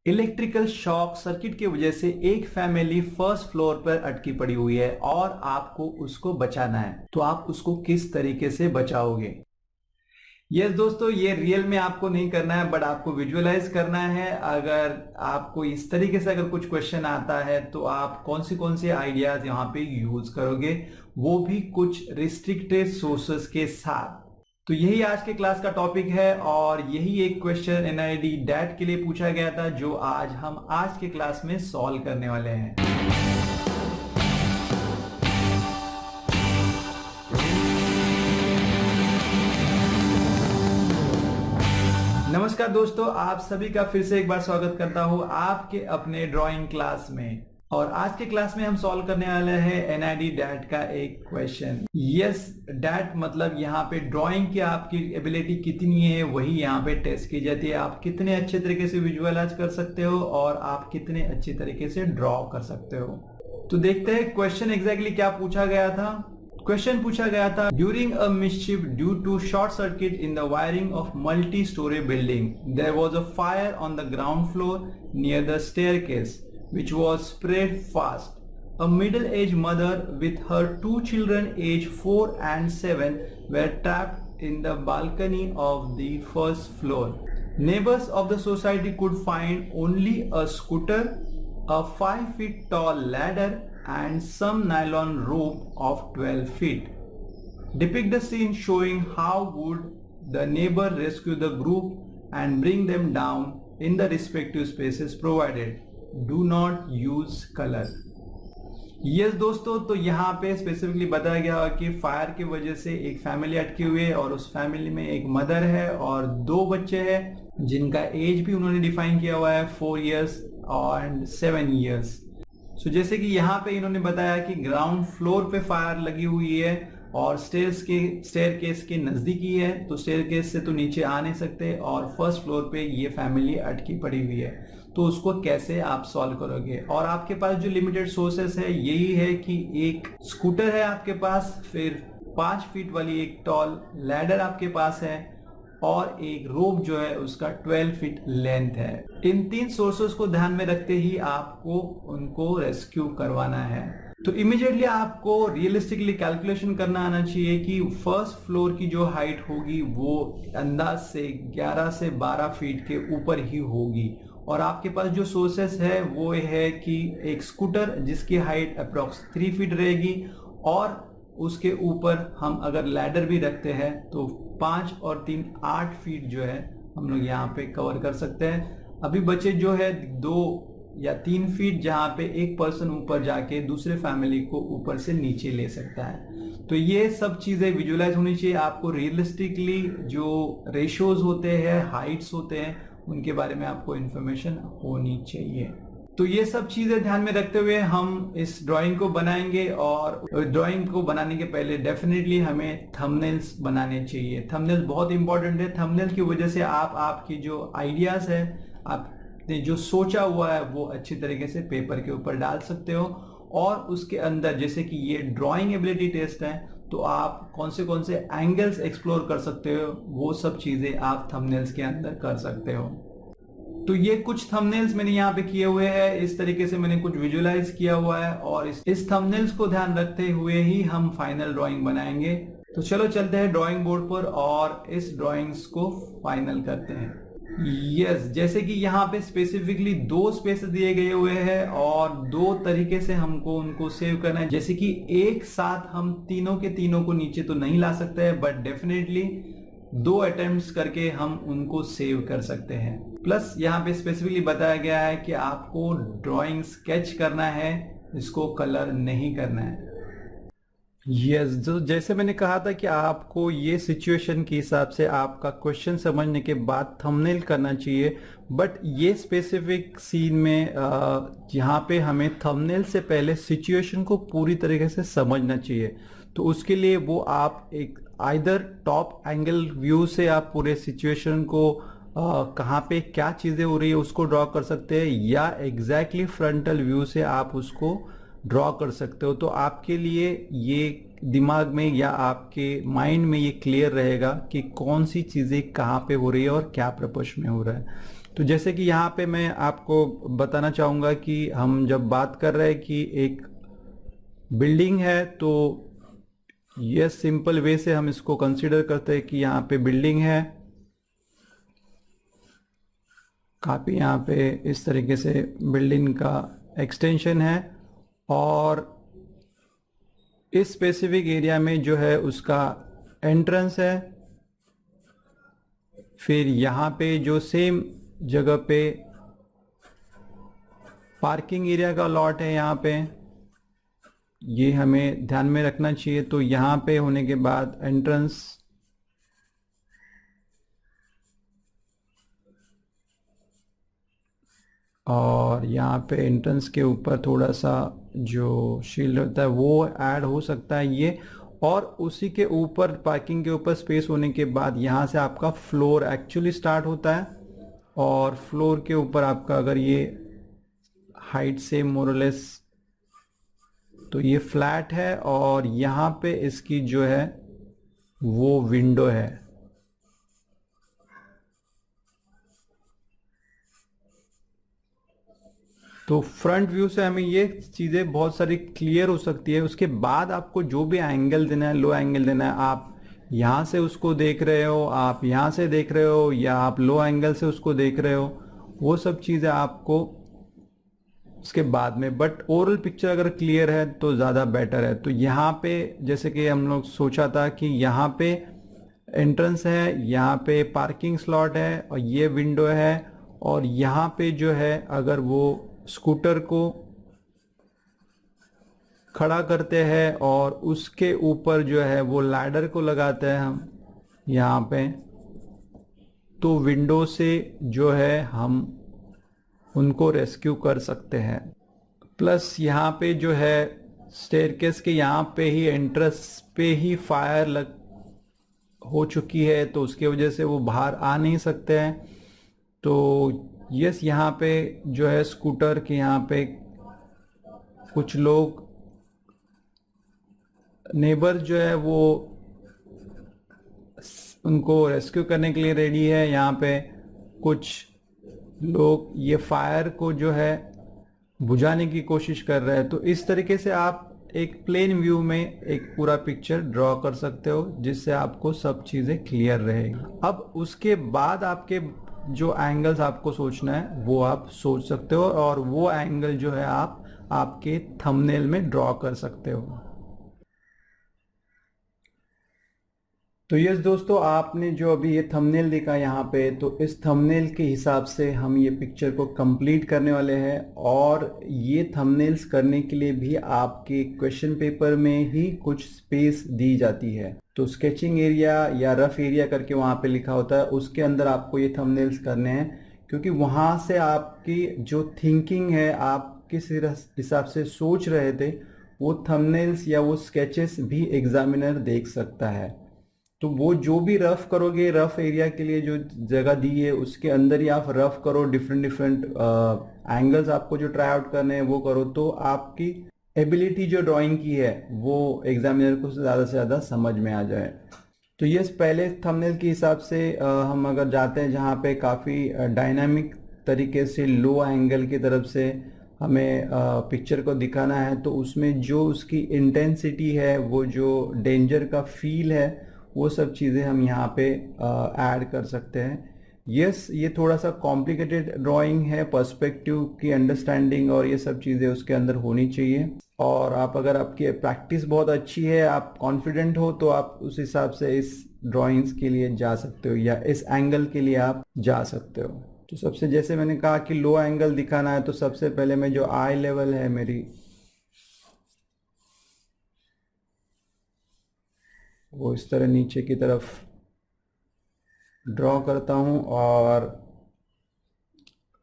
Electrical shock circuit की वजह से एक फैमिली फर्स्ट फ्लोर पर अटकी पड़ी हुई है और आपको उसको बचाना है, तो आप उसको किस तरीके से बचाओगे? यस दोस्तों, ये रियल में आपको नहीं करना है, बट आपको विजुअलाइज करना है। अगर आपको इस तरीके से अगर कुछ क्वेश्चन आता है तो आप कौन से आइडियाज यहाँ पे यूज करोगे, वो भी कुछ रिस्ट्रिक्टेड सोर्सेस के साथ। तो यही आज के क्लास का टॉपिक है और यही एक क्वेश्चन एनआईडी डैट के लिए पूछा गया था, जो आज हम आज के क्लास में सॉल्व करने वाले हैं। नमस्कार दोस्तों, आप सभी का फिर से एक बार स्वागत करता हूं आपके अपने ड्राइंग क्लास में। और आज के क्लास में हम सॉल्व करने वाले हैं एनआईडी डैट का एक क्वेश्चन। यस, डैट मतलब यहाँ पे ड्राइंग की आपकी एबिलिटी कितनी है वही यहाँ पे टेस्ट की जाती है। आप कितने अच्छे तरीके से विजुअलाइज कर सकते हो और आप कितने अच्छे तरीके से ड्रॉ कर सकते हो। तो देखते हैं क्वेश्चन एग्जैक्टली क्या पूछा गया था। क्वेश्चन पूछा गया था, during a mischief due to short circuit in the wiring of multi storey building, there was a fire on the ground floor near the staircase which was spread fast. A middle-aged mother with her two children aged 4 and 7 were trapped in the balcony of the first floor. Neighbors of the society could find only a scooter, a 5 feet tall ladder and some nylon rope of 12 feet. Depict the scene showing how would the neighbor rescue the group and bring them down in the respective spaces provided. Do not use color. Yes दोस्तों, तो यहाँ पे specifically बताया गया कि fire की वजह से एक फैमिली अटकी हुई है और उस फैमिली में एक मदर है और 2 बच्चे हैं जिनका एज भी उन्होंने डिफाइन किया हुआ है 4 इयर्स एंड 7 इयर्स। सो जैसे कि यहाँ पे इन्होंने बताया कि ग्राउंड फ्लोर पे फायर लगी हुई है और स्टेयर केस के नजदीकी है, तो स्टेयर केस से तो नीचे आ नहीं सकते और फर्स्ट फ्लोर पे ये फैमिली अटकी पड़ी हुई है। तो उसको कैसे आप सॉल्व करोगे? और आपके पास जो लिमिटेड सोर्सेस है यही है कि एक स्कूटर है आपके पास, फिर 5 फीट वाली एक टॉल लैडर आपके पास है और एक रोप जो है उसका 12 फीट लेंथ है। इन 3 सोर्सेस को ध्यान में रखते ही आपको उनको रेस्क्यू करवाना है। तो इमीडिएटली आपको रियलिस्टिकली कैलकुलेशन करना आना चाहिए कि फर्स्ट फ्लोर की जो हाइट होगी वो अंदाज से 11 से 12 फीट के ऊपर ही होगी। और आपके पास जो सोर्सेस है वो है कि एक स्कूटर जिसकी हाइट अप्रोक्स 3 फीट रहेगी और उसके ऊपर हम अगर लैडर भी रखते हैं तो 5 और 3 8 फीट जो है हम लोग यहाँ पे कवर कर सकते हैं। अभी बचे जो है 2 या 3 फीट जहाँ पे एक पर्सन ऊपर जाके दूसरे फैमिली को ऊपर से नीचे ले सकता है। तो ये सब चीजें विजुअलाइज होनी चाहिए आपको। रियलिस्टिकली जो रेशियोज होते हैं, हाइट्स होते हैं, उनके बारे में आपको इंफॉर्मेशन होनी चाहिए। तो ये सब चीजें ध्यान में रखते हुए हम इस ड्राइंग को बनाएंगे और ड्राइंग को बनाने के पहले डेफिनेटली हमें थंबनेल्स बनाने चाहिए। थंबनेल्स बहुत इंपॉर्टेंट है। थंबनेल की वजह से आप आपकी जो आइडियाज है, आपने जो सोचा हुआ है वो अच्छी तरीके से पेपर के ऊपर डाल सकते हो। और उसके अंदर जैसे कि ये ड्राइंग एबिलिटी टेस्ट है, तो आप कौन से एंगल्स एक्सप्लोर कर सकते हो, वो सब चीजें आप थंबनेल्स के अंदर कर सकते हो। तो ये कुछ थंबनेल्स मैंने यहाँ पे किए हुए हैं, इस तरीके से मैंने कुछ विजुअलाइज किया हुआ है और इस थंबनेल्स को ध्यान रखते हुए ही हम फाइनल ड्राइंग बनाएंगे। तो चलो चलते हैं ड्राइंग बोर्ड पर और इस ड्राइंग्स को फाइनल करते हैं। यस, जैसे कि यहाँ पे स्पेसिफिकली 2 स्पेसेस दिए गए हुए हैं और 2 तरीके से हमको उनको सेव करना है। जैसे कि एक साथ हम तीनों के तीनों को नीचे तो नहीं ला सकते हैं, बट डेफिनेटली 2 अटेम्प्ट्स करके हम उनको सेव कर सकते हैं। प्लस यहाँ पे स्पेसिफिकली बताया गया है कि आपको ड्राइंग स्केच करना है, इसको कलर नहीं करना है। यस, जो जैसे मैंने कहा था कि आपको ये सिचुएशन के हिसाब से आपका क्वेश्चन समझने के बाद थंबनेल करना चाहिए, बट ये स्पेसिफिक सीन में यहाँ पे हमें थंबनेल से पहले सिचुएशन को पूरी तरीके से समझना चाहिए। तो उसके लिए वो आप एक आइदर टॉप एंगल व्यू से आप पूरे सिचुएशन को कहाँ पे क्या चीज़ें हो रही है उसको ड्रॉ कर सकते हैं, या एग्जैक्टली फ्रंटल व्यू से आप उसको ड्रॉ कर सकते हो। तो आपके लिए ये दिमाग में या आपके माइंड में ये क्लियर रहेगा कि कौन सी चीज़ें कहाँ पे हो रही है और क्या पर्पस में हो रहा है। तो जैसे कि यहाँ पे मैं आपको बताना चाहूँगा कि हम जब बात कर रहे हैं कि एक बिल्डिंग है, तो ये सिंपल वे से हम इसको कंसीडर करते हैं कि यहाँ पे बिल्डिंग है, काफ़ी यहाँ पे इस तरीके से बिल्डिंग का एक्सटेंशन है, और इस स्पेसिफिक एरिया में जो है उसका एंट्रेंस है। फिर यहाँ पे जो सेम जगह पे पार्किंग एरिया का लॉट है, यहाँ पे ये हमें ध्यान में रखना चाहिए। तो यहाँ पे होने के बाद एंट्रेंस, और यहाँ पे एंट्रेंस के ऊपर थोड़ा सा जो शील्ड होता है वो ऐड हो सकता है ये, और उसी के ऊपर पार्किंग के ऊपर स्पेस होने के बाद यहाँ से आपका फ्लोर एक्चुअली स्टार्ट होता है, और फ्लोर के ऊपर आपका अगर ये हाइट से मोरलेस, तो ये फ्लैट है, और यहाँ पे इसकी जो है वो विंडो है। तो फ्रंट व्यू से हमें ये चीज़ें बहुत सारी क्लियर हो सकती है। उसके बाद आपको जो भी एंगल देना है, लो एंगल देना है, आप यहाँ से उसको देख रहे हो, आप यहाँ से देख रहे हो, या आप लो एंगल से उसको देख रहे हो, वो सब चीज़ें आपको उसके बाद में, बट ओवरऑल पिक्चर अगर क्लियर है तो ज़्यादा बेटर है। तो यहाँ पे जैसे कि हम लोग सोचा था कि यहाँ पे एंट्रेंस है, यहाँ पे पार्किंग स्लॉट है, और ये विंडो है, और यहाँ पे जो है अगर वो स्कूटर को खड़ा करते हैं और उसके ऊपर जो है वो लैडर को लगाते हैं हम यहाँ पे, तो विंडो से जो है हम उनको रेस्क्यू कर सकते हैं। प्लस यहाँ पे जो है स्टेयरकेस के यहाँ पे ही एंट्रेंस पे ही फायर लग हो चुकी है, तो उसके वजह से वो बाहर आ नहीं सकते हैं। तो यस, यहाँ पे जो है स्कूटर के यहाँ पे कुछ लोग नेबर जो है वो उनको रेस्क्यू करने के लिए रेडी है। यहाँ पे कुछ लोग ये फायर को जो है बुझाने की कोशिश कर रहे हैं। तो इस तरीके से आप एक प्लेन व्यू में एक पूरा पिक्चर ड्रॉ कर सकते हो, जिससे आपको सब चीज़ें क्लियर रहेगी। अब उसके बाद आपके जो एंगल्स आपको सोचना है वो आप सोच सकते हो, और वो एंगल जो है आप आपके थंबनेल में ड्रॉ कर सकते हो। तो यस दोस्तों, आपने जो अभी ये थंबनेल देखा यहाँ पे, तो इस थंबनेल के हिसाब से हम ये पिक्चर को कंप्लीट करने वाले हैं। और ये थंबनेल्स करने के लिए भी आपके क्वेश्चन पेपर में ही कुछ स्पेस दी जाती है। तो स्केचिंग एरिया या रफ एरिया करके वहाँ पे लिखा होता है, उसके अंदर आपको ये थंबनेल्स करने हैं, क्योंकि वहाँ से आपकी जो थिंकिंग है, आप किस हिसाब से सोच रहे थे, वो थंबनेल्स या वो स्केचेस भी एग्जामिनर देख सकता है। तो वो जो भी रफ करोगे, रफ एरिया के लिए जो जगह दी है उसके अंदर ही आप रफ करो, डिफरेंट डिफरेंट एंगल्स आपको जो ट्राई आउट करने हैं वो करो, तो आपकी एबिलिटी जो ड्राइंग की है वो एग्जामिनर को ज़्यादा से ज़्यादा समझ में आ जाए। तो ये पहले थंबनेल के हिसाब से हम अगर जाते हैं जहाँ पे काफ़ी डायनामिक तरीके से लो एंगल की तरफ से हमें पिक्चर को दिखाना है, तो उसमें जो उसकी इंटेंसिटी है, वो जो डेंजर का फील है, वो सब चीज़ें हम यहाँ पे ऐड कर सकते हैं। यस, ये थोड़ा सा कॉम्प्लिकेटेड ड्राइंग है, पर्सपेक्टिव की अंडरस्टैंडिंग और ये सब चीज़ें उसके अंदर होनी चाहिए। और आप अगर आपकी प्रैक्टिस बहुत अच्छी है, आप कॉन्फिडेंट हो, तो आप उस हिसाब से इस ड्राइंग्स के लिए जा सकते हो, या इस एंगल के लिए आप जा सकते हो। तो सबसे, जैसे मैंने कहा कि लो एंगल दिखाना है, तो सबसे पहले मैं जो आई लेवल है मेरी, वो इस तरह नीचे की तरफ ड्रॉ करता हूँ, और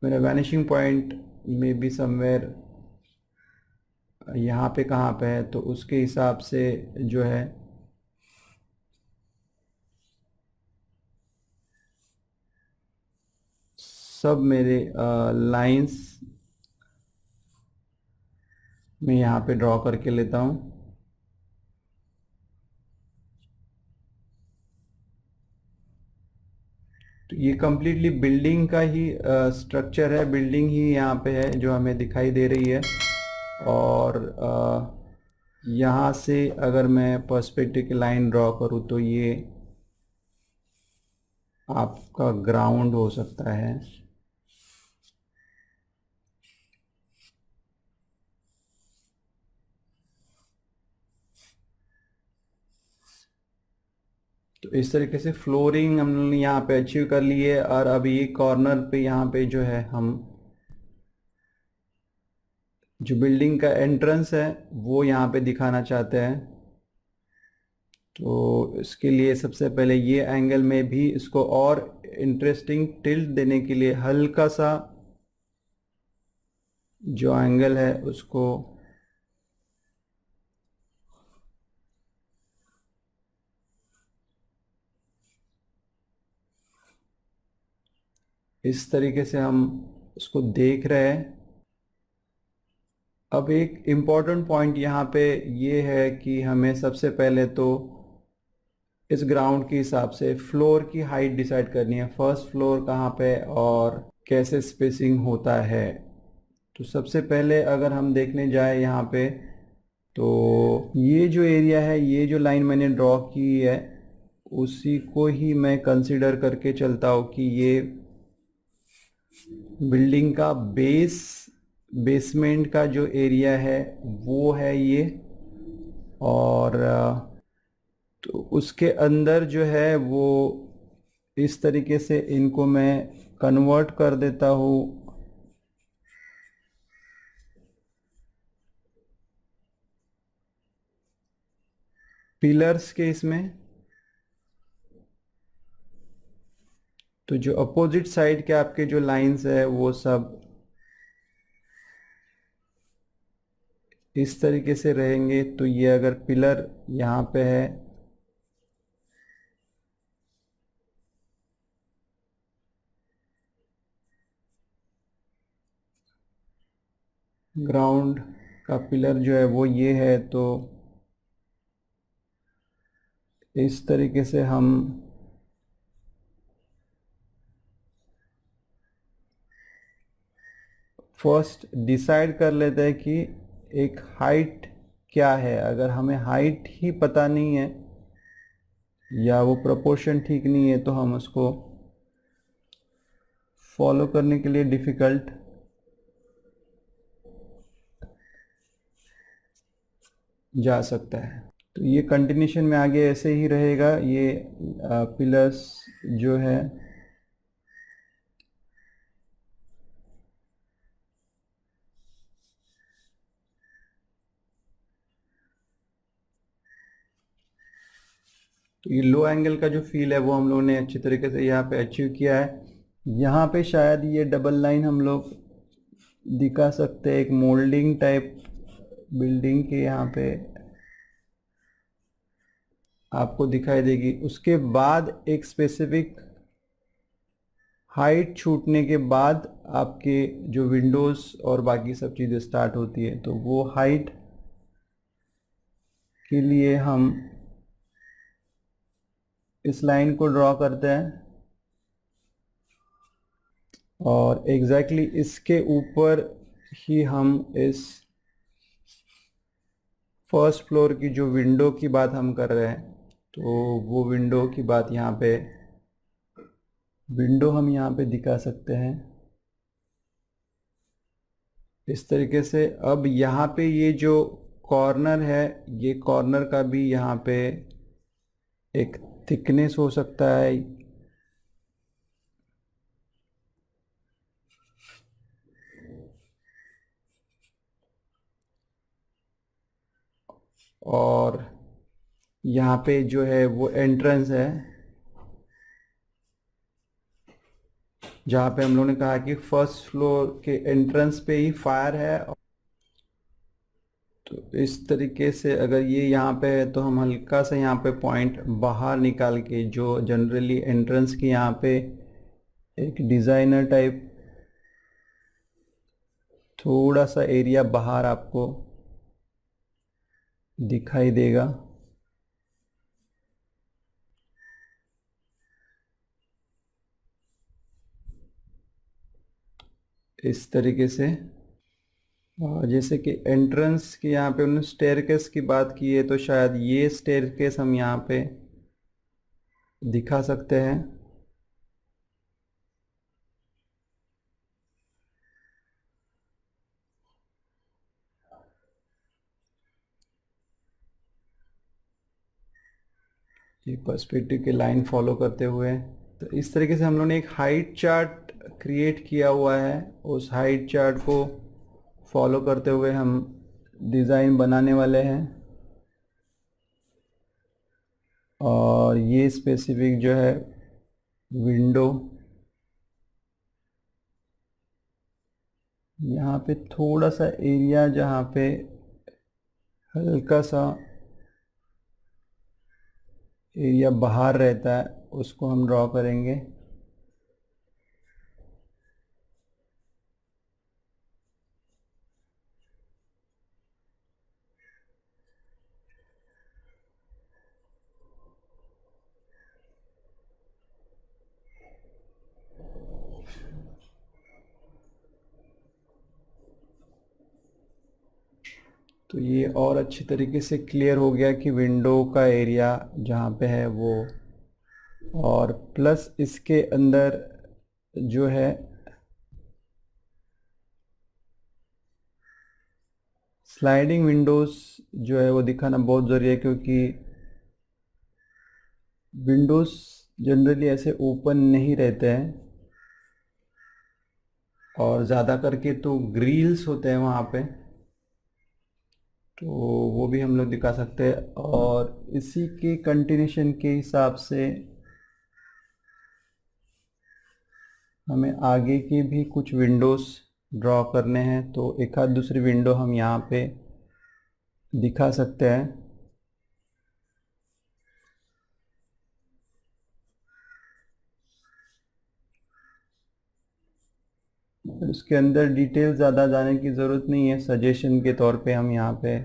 मेरा वैनिशिंग पॉइंट में भी समवेयर यहाँ पे कहाँ पे है, तो उसके हिसाब से जो है सब मेरे लाइंस में यहाँ पे ड्रॉ करके लेता हूँ। तो ये कम्प्लीटली बिल्डिंग का ही स्ट्रक्चर है, बिल्डिंग ही यहाँ पे है जो हमें दिखाई दे रही है। और यहाँ से अगर मैं पर्सपेक्टिव की लाइन ड्रॉ करूँ तो ये आपका ग्राउंड हो सकता है। तो इस तरीके से फ्लोरिंग हमने यहाँ पे अचीव कर ली है। और अभी ये कॉर्नर पे यहाँ पे जो है हम जो बिल्डिंग का एंट्रेंस है वो यहाँ पे दिखाना चाहते हैं। तो इसके लिए सबसे पहले ये एंगल में भी इसको और इंटरेस्टिंग टिल्ट देने के लिए हल्का सा जो एंगल है उसको इस तरीके से हम उसको देख रहे हैं। अब एक इम्पॉर्टेंट पॉइंट यहाँ पे ये है कि हमें सबसे पहले तो इस ग्राउंड के हिसाब से फ्लोर की हाइट डिसाइड करनी है, फर्स्ट फ्लोर कहाँ पे और कैसे स्पेसिंग होता है। तो सबसे पहले अगर हम देखने जाए यहाँ पे तो ये जो एरिया है, ये जो लाइन मैंने ड्रॉ की है उसी को ही मैं कंसीडर करके चलता हूँ कि ये बिल्डिंग का बेसमेंट का जो एरिया है वो है ये। और तो उसके अंदर जो है वो इस तरीके से इनको मैं कन्वर्ट कर देता हूँ पिलर्स के इसमें। तो जो अपोजिट साइड के आपके जो लाइंस है वो सब इस तरीके से रहेंगे। तो ये अगर पिलर यहाँ पे है ग्राउंड का पिलर जो है वो ये है, तो इस तरीके से हम फर्स्ट डिसाइड कर लेते हैं कि एक हाइट क्या है। अगर हमें हाइट ही पता नहीं है या वो प्रोपोर्शन ठीक नहीं है तो हम उसको फॉलो करने के लिए डिफ़िकल्ट जा सकता है। तो ये कंटिन्यूशन में आगे ऐसे ही रहेगा। ये पिलर्स जो है तो ये लो एंगल का जो फील है वो हम लोगों ने अच्छी तरीके से यहाँ पे अचीव किया है। यहाँ पे शायद ये डबल लाइन हम लोग दिखा सकते हैं, एक मोल्डिंग टाइप बिल्डिंग के यहाँ पे आपको दिखाई देगी। उसके बाद एक स्पेसिफिक हाइट छूटने के बाद आपके जो विंडोज़ और बाकी सब चीज़ें स्टार्ट होती है। तो वो हाइट के लिए हम इस लाइन को ड्रॉ करते हैं और एग्जैक्टली इसके ऊपर ही हम इस फर्स्ट फ्लोर की जो विंडो की बात हम कर रहे हैं तो वो विंडो की बात यहाँ पे विंडो हम यहाँ पे दिखा सकते हैं इस तरीके से। अब यहाँ पे ये जो कॉर्नर है, ये कॉर्नर का भी यहाँ पे एक थिकनेस हो सकता है। और यहाँ पे जो है वो एंट्रेंस है जहाँ पे हम लोगों ने कहा कि फर्स्ट फ्लोर के एंट्रेंस पे ही फायर है। तो इस तरीके से अगर ये यहाँ पे है तो हम हल्का सा यहाँ पे पॉइंट बाहर निकाल के जो जनरली एंट्रेंस की यहाँ पे एक डिज़ाइनर टाइप थोड़ा सा एरिया बाहर आपको दिखाई देगा। इस तरीके से। और जैसे कि एंट्रेंस की यहाँ पे उन्होंने स्टेयरकेस की बात की है, तो शायद ये स्टेयरकेस हम यहाँ पे दिखा सकते हैं। ये पर्सपेक्टिव की लाइन फॉलो करते हुए, तो इस तरीके से हम लोगों ने एक हाइट चार्ट क्रिएट किया हुआ है। उस हाइट चार्ट को फॉलो करते हुए हम डिज़ाइन बनाने वाले हैं। और ये स्पेसिफिक जो है विंडो, यहाँ पे थोड़ा सा एरिया जहाँ पे हल्का सा एरिया बाहर रहता है उसको हम ड्रॉ करेंगे। तो ये और अच्छी तरीके से क्लियर हो गया कि विंडो का एरिया जहाँ पे है वो, और प्लस इसके अंदर जो है स्लाइडिंग विंडोज जो है वो दिखाना बहुत ज़रूरी है, क्योंकि विंडोज जनरली ऐसे ओपन नहीं रहते हैं और ज़्यादा करके तो ग्रिल्स होते हैं वहाँ पे, तो वो भी हम लोग दिखा सकते हैं। और इसी के कंटिन्यूशन के हिसाब से हमें आगे के भी कुछ विंडोज़ ड्रॉ करने हैं, तो एक आध दूसरी विंडो हम यहाँ पे दिखा सकते हैं। उसके अंदर डिटेल ज़्यादा जाने की ज़रूरत नहीं है, सजेशन के तौर पे हम यहाँ पे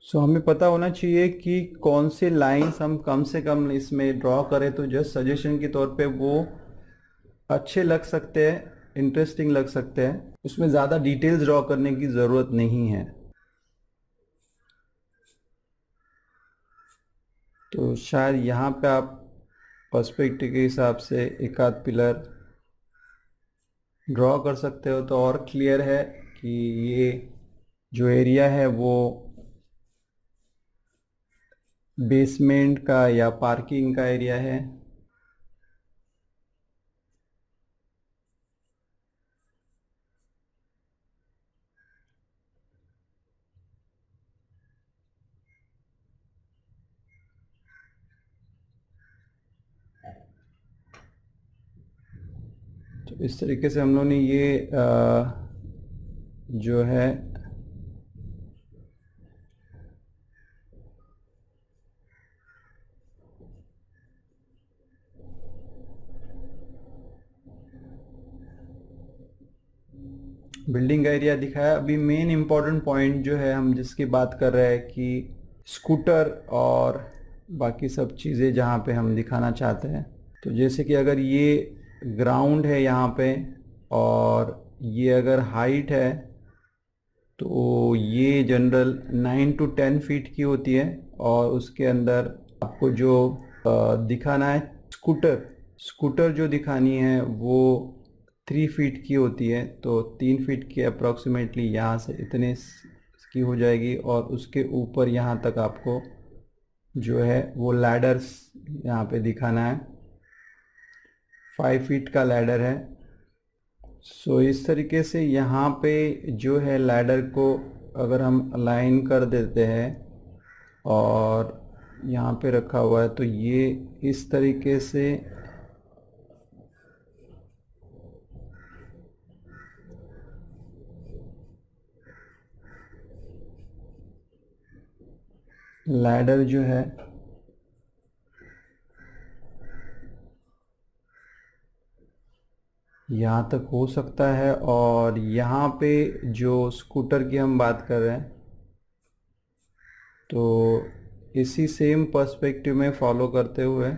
हमें पता होना चाहिए कि कौन से लाइंस हम कम से कम इसमें ड्रॉ करें, तो जस्ट सजेशन के तौर पे वो अच्छे लग सकते हैं, इंटरेस्टिंग लग सकते हैं, उसमें ज़्यादा डिटेल्स ड्रॉ करने की ज़रूरत नहीं है। तो शायद यहाँ पे आप पर्सपेक्टिव के हिसाब से एक आध पिलर ड्रॉ कर सकते हो, तो और क्लियर है कि ये जो एरिया है वो बेसमेंट का या पार्किंग का एरिया है। तो इस तरीके से हम लोगों ने ये जो है बिल्डिंग का एरिया दिखाया। अभी मेन इम्पोर्टेंट पॉइंट जो है हम जिसकी बात कर रहे हैं कि स्कूटर और बाकी सब चीज़ें जहाँ पे हम दिखाना चाहते हैं, तो जैसे कि अगर ये ग्राउंड है यहाँ पे और ये अगर हाइट है, तो ये जनरल 9 to 10 फीट की होती है। और उसके अंदर आपको जो दिखाना है स्कूटर, स्कूटर जो दिखानी है वो 3 फीट की होती है, तो 3 फीट की अप्रॉक्सीमेटली यहाँ से इतने की हो जाएगी। और उसके ऊपर यहाँ तक आपको जो है वो लैडर्स यहाँ पे दिखाना है, 5 फीट का लैडर है। इस तरीके से यहाँ पे जो है लैडर को अगर हम अलाइन कर देते हैं और यहाँ पे रखा हुआ है, तो ये इस तरीके से लैडर जो है यहाँ तक हो सकता है। और यहाँ पे जो स्कूटर की हम बात कर रहे हैं, तो इसी सेम पर्सपेक्टिव में फॉलो करते हुए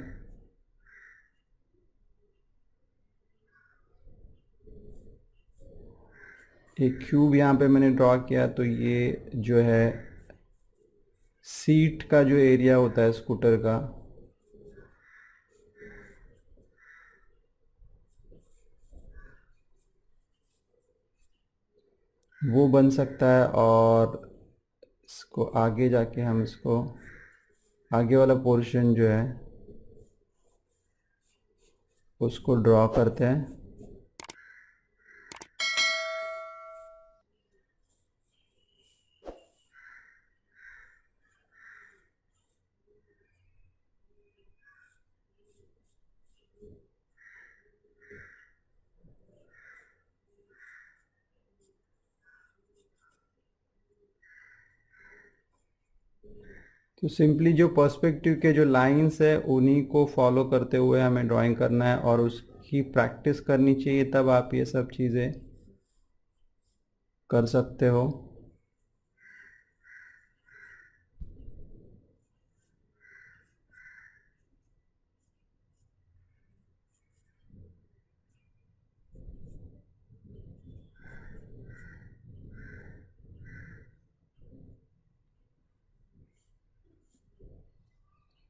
एक क्यूब यहाँ पे मैंने ड्रॉ किया। तो ये जो है सीट का जो एरिया होता है स्कूटर का, वो बन सकता है। और इसको आगे जाके हम इसको आगे वाला पोर्शन जो है उसको ड्रॉ करते हैं। तो सिंपली जो पर्सपेक्टिव के जो लाइंस है उन्हीं को फॉलो करते हुए हमें ड्राइंग करना है और उसकी प्रैक्टिस करनी चाहिए, तब आप ये सब चीज़ें कर सकते हो।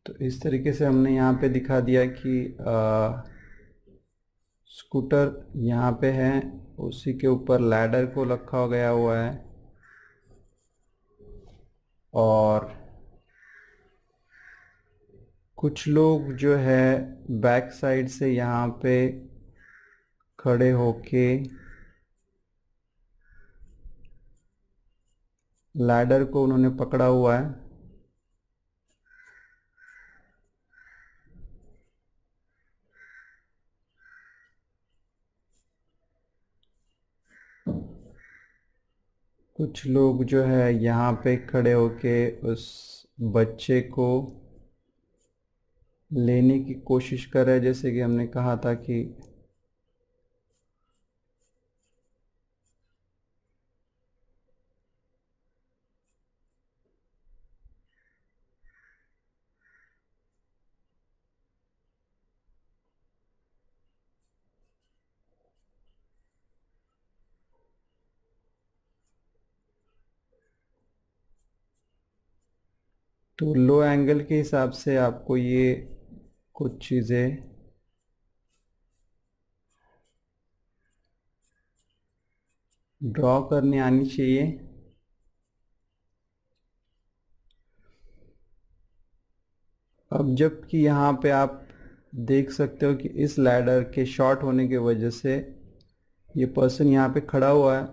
तो इस तरीके से हमने यहाँ पे दिखा दिया कि स्कूटर यहाँ पे है, उसी के ऊपर लैडर को रखा गया हुआ है और कुछ लोग जो है बैक साइड से यहाँ पे खड़े होके लैडर को उन्होंने पकड़ा हुआ है। कुछ लोग जो है यहाँ पे खड़े होके उस बच्चे को लेने की कोशिश कर रहे हैं, जैसे कि हमने कहा था कि तो लो एंगल के हिसाब से आपको ये कुछ चीज़ें ड्रॉ करने आनी चाहिए। अब जबकि यहाँ पे आप देख सकते हो कि इस लैडर के शॉर्ट होने की वजह से ये पर्सन यहाँ पे खड़ा हुआ है।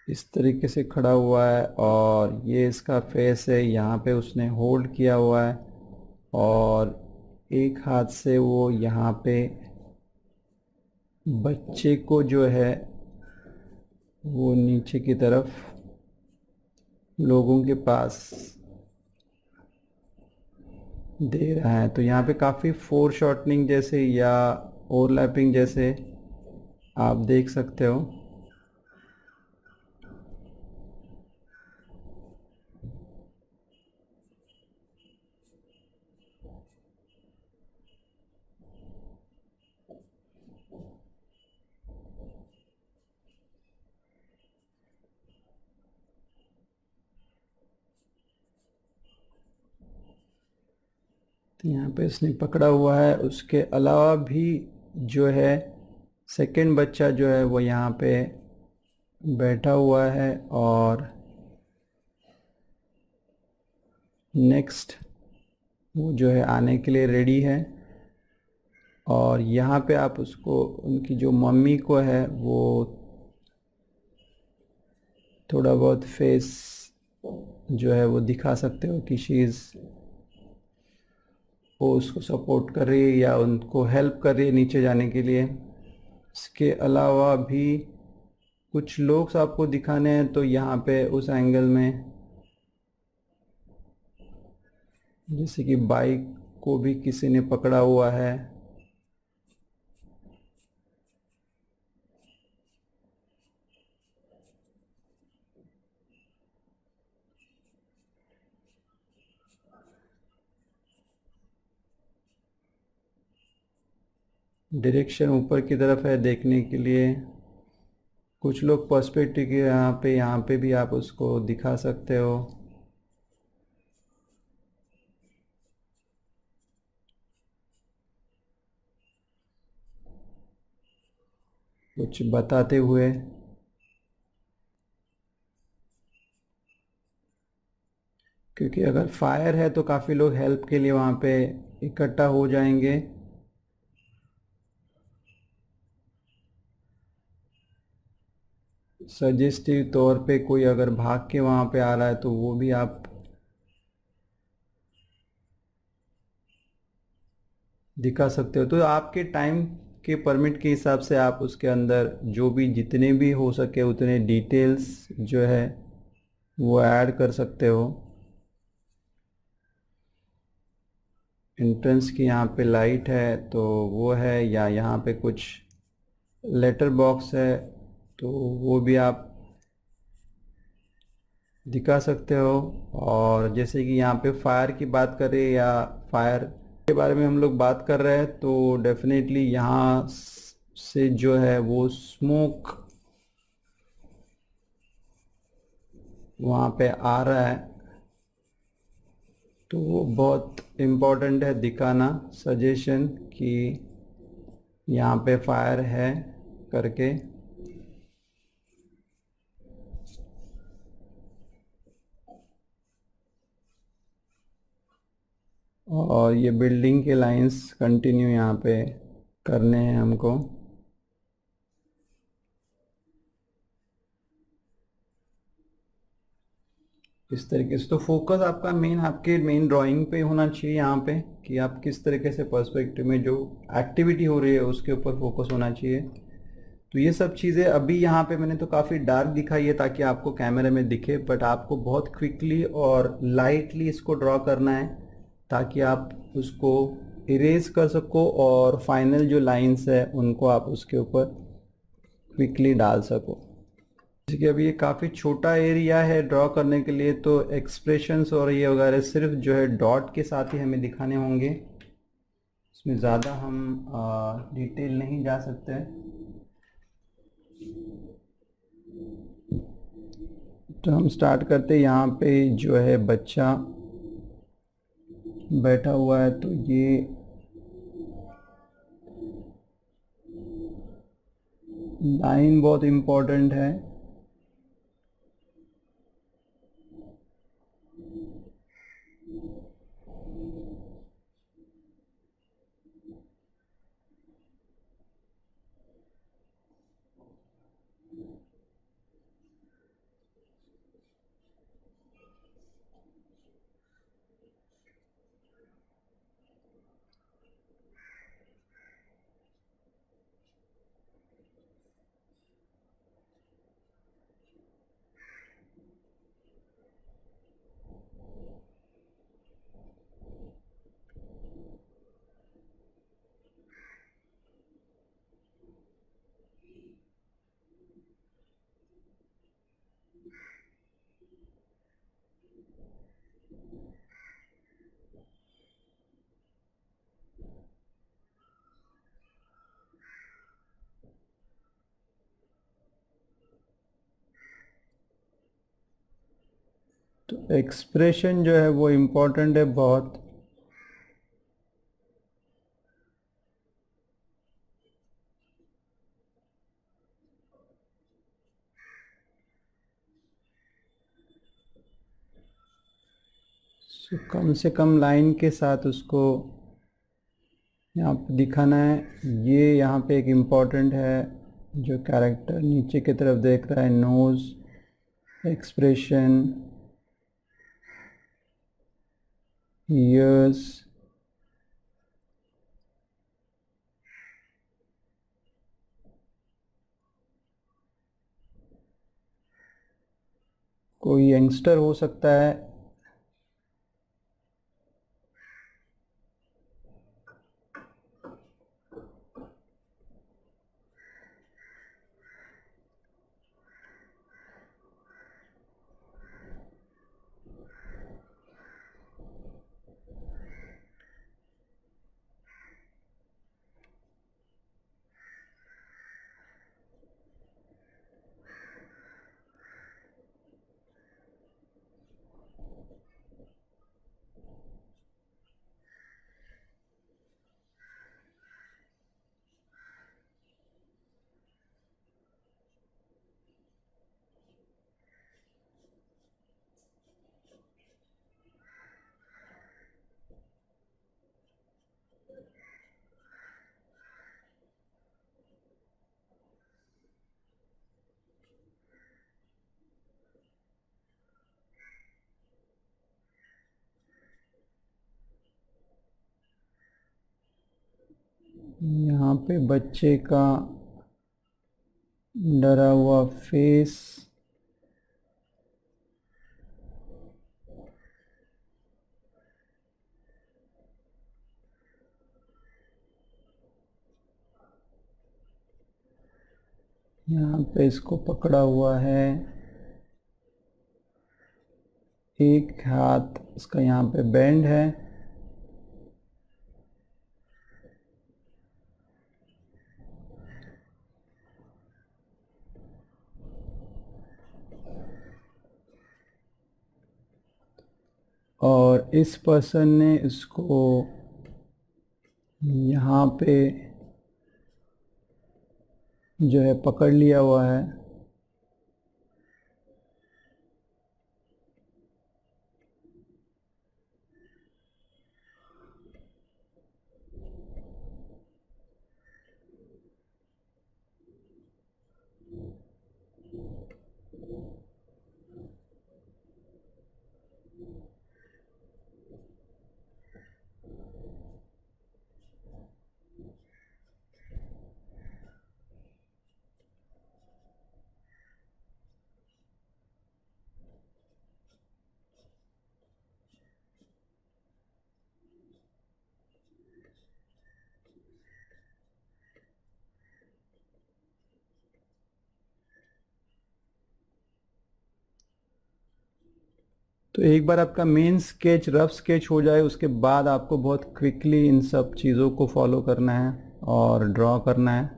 इस तरीके से खड़ा हुआ है और ये इसका फेस है, यहाँ पे उसने होल्ड किया हुआ है और एक हाथ से वो यहाँ पे बच्चे को जो है वो नीचे की तरफ लोगों के पास दे रहा है। तो यहाँ पे काफ़ी फोर शॉर्टनिंग जैसे या ओवरलैपिंग जैसे आप देख सकते हो। तो यहाँ पे इसने पकड़ा हुआ है। उसके अलावा भी जो है सेकंड बच्चा जो है वो यहाँ पे बैठा हुआ है और नेक्स्ट वो जो है आने के लिए रेडी है। और यहाँ पे आप उसको उनकी जो मम्मी को है वो थोड़ा बहुत फेस जो है वो दिखा सकते हो कि शी इज़, वो उसको सपोर्ट कर रही है या उनको हेल्प कर रही है नीचे जाने के लिए। इसके अलावा भी कुछ लोग आपको दिखाने हैं, तो यहाँ पे उस एंगल में जैसे कि बाइक को भी किसी ने पकड़ा हुआ है। डायरेक्शन ऊपर की तरफ है देखने के लिए। कुछ लोग पर्सपेक्टिव के यहाँ पे भी आप उसको दिखा सकते हो। कुछ बताते हुए। क्योंकि अगर फायर है तो काफ़ी लोग हेल्प के लिए वहाँ पे इकट्ठा हो जाएंगे। सजेस्टिव तौर पे कोई अगर भाग के वहाँ पे आ रहा है तो वो भी आप दिखा सकते हो। तो आपके टाइम के परमिट के हिसाब से आप उसके अंदर जो भी जितने भी हो सके उतने डिटेल्स जो है वो ऐड कर सकते हो। एंट्रेंस की यहाँ पे लाइट है तो वो है, या यहाँ पे कुछ लेटर बॉक्स है तो वो भी आप दिखा सकते हो। और जैसे कि यहाँ पे फायर की बात करें या फायर के बारे में हम लोग बात कर रहे हैं तो डेफिनेटली यहाँ से जो है वो स्मोक वहाँ पे आ रहा है तो वो बहुत इम्पोर्टेंट है दिखाना सजेशन कि यहाँ पे फायर है करके। और ये बिल्डिंग के लाइंस कंटिन्यू यहाँ पे करने हैं हमको। इस तरीके से तो फोकस आपका मेन आपके मेन ड्राइंग पे होना चाहिए यहाँ पे, कि आप किस तरीके से पर्सपेक्टिव में जो एक्टिविटी हो रही है उसके ऊपर फोकस होना चाहिए। तो ये सब चीज़ें अभी यहाँ पे मैंने तो काफ़ी डार्क दिखाई है ताकि आपको कैमरे में दिखे, बट आपको बहुत क्विकली और लाइटली इसको ड्रॉ करना है ताकि आप उसको इरेज कर सको और फाइनल जो लाइंस है उनको आप उसके ऊपर क्विकली डाल सको। जैसे कि अभी ये काफ़ी छोटा एरिया है ड्रॉ करने के लिए तो एक्सप्रेशंस और ये वगैरह सिर्फ जो है डॉट के साथ ही हमें दिखाने होंगे। इसमें ज़्यादा हम डिटेल नहीं जा सकते। तो हम स्टार्ट करते हैं। यहाँ पे जो है बच्चा बैठा हुआ है तो ये लाइन बहुत इम्पोर्टेंट है। तो एक्सप्रेशन जो है वो इम्पोर्टेंट है बहुत। तो कम से कम लाइन के साथ उसको यहाँ पे दिखाना है। ये यहाँ पे एक इम्पोर्टेंट है, जो कैरेक्टर नीचे की तरफ देख रहा है, नोज एक्सप्रेशन, ईयर्स, कोई यंगस्टर हो सकता है। यहाँ पे बच्चे का डरा हुआ फेस, यहाँ पे इसको पकड़ा हुआ है, एक हाथ इसका यहाँ पे बेंड है, और इस पर्सन ने इसको यहाँ पे जो है पकड़ लिया हुआ है। तो एक बार आपका मेन स्केच रफ स्केच हो जाए, उसके बाद आपको बहुत क्विकली इन सब चीज़ों को फॉलो करना है और ड्रॉ करना है।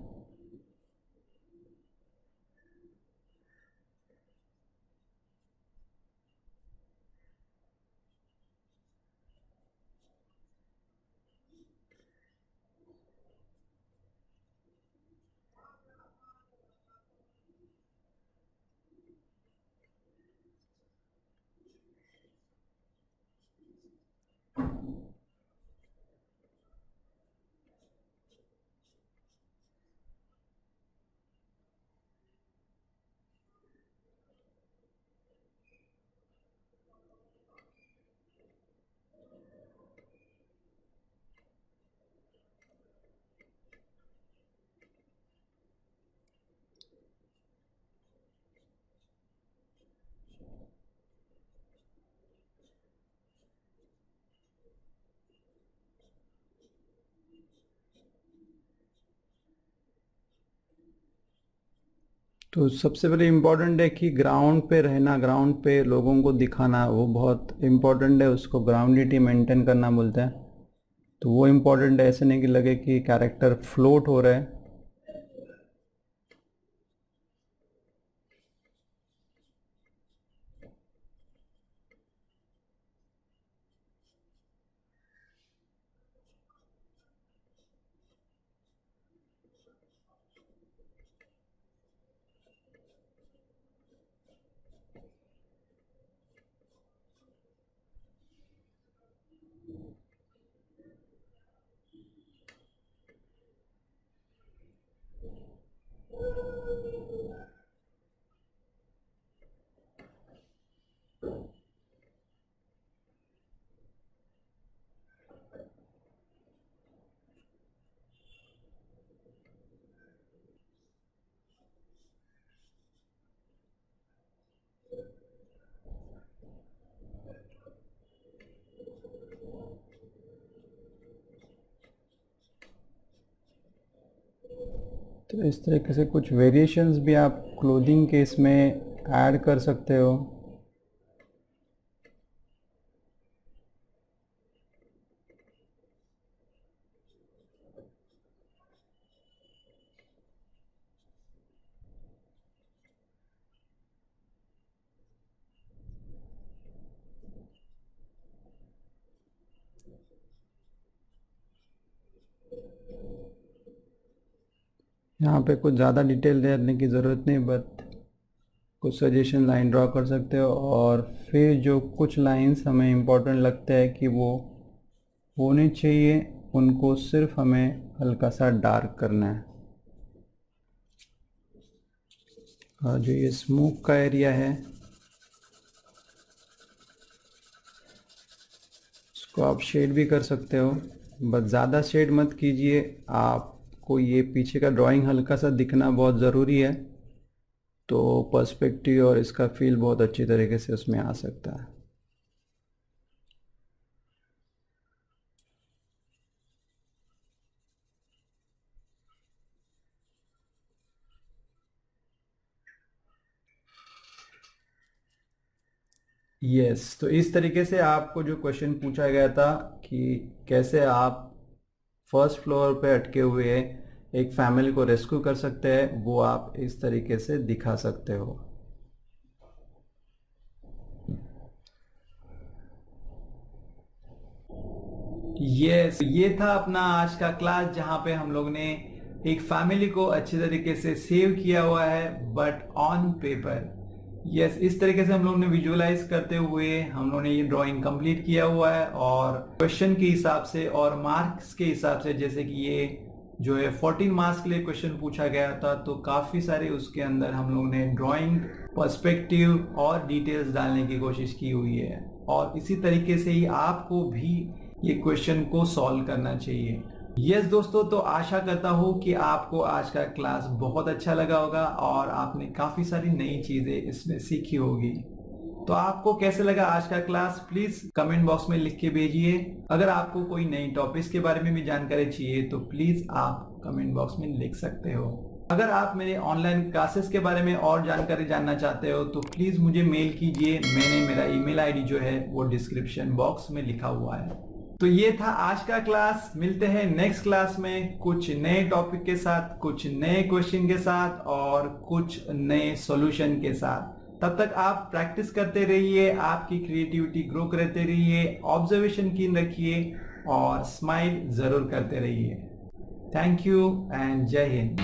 तो सबसे पहले इम्पोर्टेंट है कि ग्राउंड पे रहना, ग्राउंड पे लोगों को दिखाना, वो बहुत इम्पोर्टेंट है। उसको ग्राउंडिटी मेंटेन करना बोलते हैं। तो वो इम्पोर्टेंट है, ऐसे नहीं कि लगे कि कैरेक्टर फ्लोट हो रहा है। तो इस तरीके से कुछ वेरिएशंस भी आप क्लोथिंग के इसमें ऐड कर सकते हो। यहाँ पे कुछ ज़्यादा डिटेल देने की ज़रूरत नहीं, बट कुछ सजेशन लाइन ड्रॉ कर सकते हो। और फिर जो कुछ लाइंस हमें इम्पोर्टेंट लगता है कि वो होने चाहिए, उनको सिर्फ हमें हल्का सा डार्क करना है। और जो ये स्मोक का एरिया है, उसको आप शेड भी कर सकते हो, बस ज़्यादा शेड मत कीजिए। आप आपको ये पीछे का ड्राइंग हल्का सा दिखना बहुत ज़रूरी है, तो पर्सपेक्टिव और इसका फील बहुत अच्छी तरीके से उसमें आ सकता है। यस, तो इस तरीके से आपको जो क्वेश्चन पूछा गया था कि कैसे आप फर्स्ट फ्लोर पे अटके हुए एक फैमिली को रेस्क्यू कर सकते हैं, वो आप इस तरीके से दिखा सकते हो। यस, ये था अपना आज का क्लास जहां पे हम लोग ने एक फैमिली को अच्छे तरीके से सेव किया हुआ है बट ऑन पेपर। यस, इस तरीके से हम लोग ने विजुअलाइज करते हुए हम लोग ने ये ड्राइंग कंप्लीट किया हुआ है, और क्वेश्चन के हिसाब से और मार्क्स के हिसाब से, जैसे कि ये जो है 14 मार्क्स के लिए क्वेश्चन पूछा गया था, तो काफी सारे उसके अंदर हम लोग ने ड्राइंग, पर्सपेक्टिव और डिटेल्स डालने की कोशिश की हुई है, और इसी तरीके से ही आपको भी ये क्वेश्चन को सॉल्व करना चाहिए। यस दोस्तों, तो आशा करता हूँ कि आपको आज का क्लास बहुत अच्छा लगा होगा और आपने काफी सारी नई चीजें इसमें सीखी होगी। तो आपको कैसे लगा आज का क्लास, प्लीज कमेंट बॉक्स में लिख के भेजिए। अगर आपको कोई नई टॉपिक्स के बारे में भी जानकारी चाहिए तो प्लीज आप कमेंट बॉक्स में लिख सकते हो। अगर आप मेरे ऑनलाइन क्लासेस के बारे में और जानकारी जानना चाहते हो तो प्लीज मुझे मेल कीजिए। मैंने मेरा ईमेल आईडी जो है वो डिस्क्रिप्शन बॉक्स में लिखा हुआ है। तो ये था आज का क्लास। मिलते हैं नेक्स्ट क्लास में कुछ नए टॉपिक के साथ, कुछ नए क्वेश्चन के साथ और कुछ नए सॉल्यूशन के साथ। तब तक आप प्रैक्टिस करते रहिए, आपकी क्रिएटिविटी ग्रो करते रहिए, ऑब्जर्वेशन कीन रखिए और स्माइल जरूर करते रहिए। थैंक यू एंड जय हिंद।